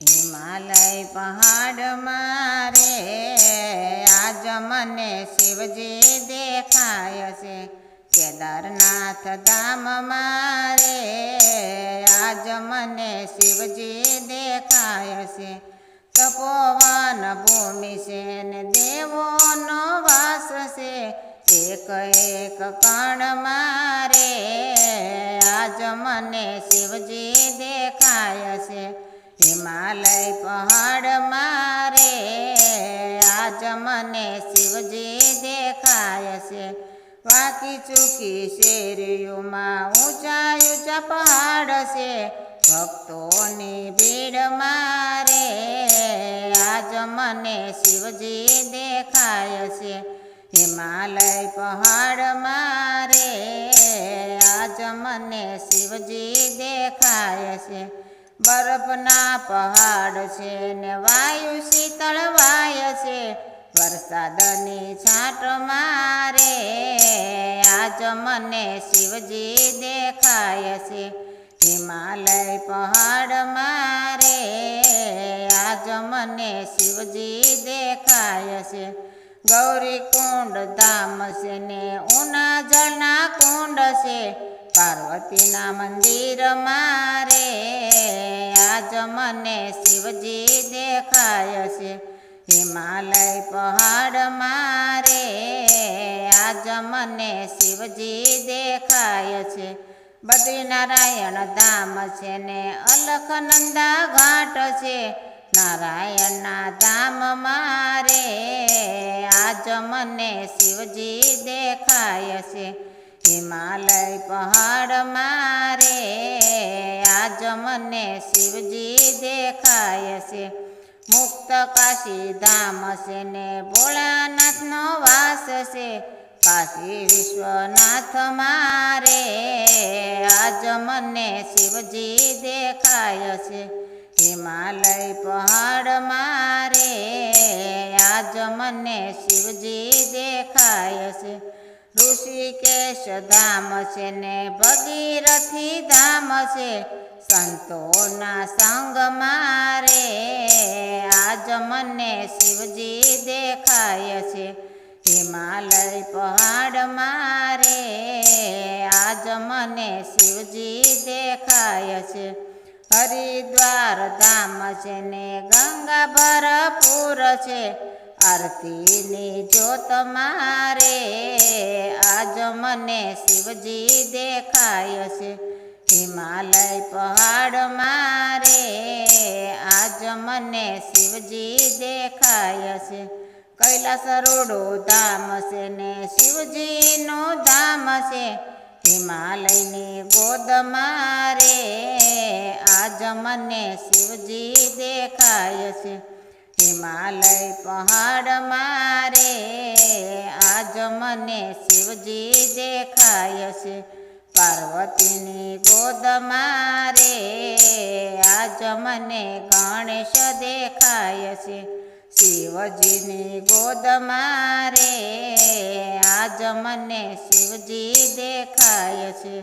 हिमालय पहाड़ मारे आज मने शिवजी देखाय से। केदारनाथ धाम मारे आज मने शिवजी देखाय से। तपोवन भूमि से ने देवो नो वास से। एक एक कण मारे आज मने शिवजी देखाय से। हिमालय पहाड़ मारे आज मने शिवजी देखाय से। वाकी चूकी शेरियों में ऊंचा ऊंचा पहाड़ से। भक्तों भीड़ मारे आज मने शिवजी देखाय से। हिमालय पहाड़ मारे आज मने शिवजी देखाय से। बर्फना पहाड़ से ने वायु शीतल वाय से। वरसादनी छाट मारे आज मने शिवजी देखाय से। हिमालय पहाड़ मारे आज मने शिवजी देखाय से। गौरी कुंड धाम से ने ऊना जलना कुंड से। पार्वती ना मंदिर मारे आज मने शिवजी देखाय से। हिमालय पहाड़ मारे आज मने शिवजी देखाय से। बद्रीनारायण धाम से ने अलखनंदा घाट से। नारायण ना धाम मारे आज मने शिवजी देखाय से। हिमालय पहाड़ मारे आज मने शिवजी देखाय से। मुक्त काशी धाम से ने भोलानाथ नो वास से। काशी विश्वनाथ मारे आज मने शिवजी देखाय से। हिमालय पहाड़ मारे आज मने शिवजी देखाय से। ऋषिकेश धाम से ने भगीरथी धाम से। संतों ना संग मारे आज मने शिवजी देखाय से। हिमालय पहाड़ मारे आज मने शिवजी देखाय से। हरिद्वार धाम से ने गंगा भरपूर से। आरती नी जोत मारे आज मने शिवजी देखाय से। हिमालय पहाड़ मारे आज मने शिवजी देखाय से। कैलास रोडो धाम से ने शिवजी नो धाम से। हिमालय ने गोद मारे आज मने शिवजी देखाय से। हिमालय पहाड़ मारे आज मने शिवजी देखाय से। पार्वती ने गोद मारे आज मने गणेश देखाय से। शिवजी ने गोद मारे आज मने शिवजी देखाय से।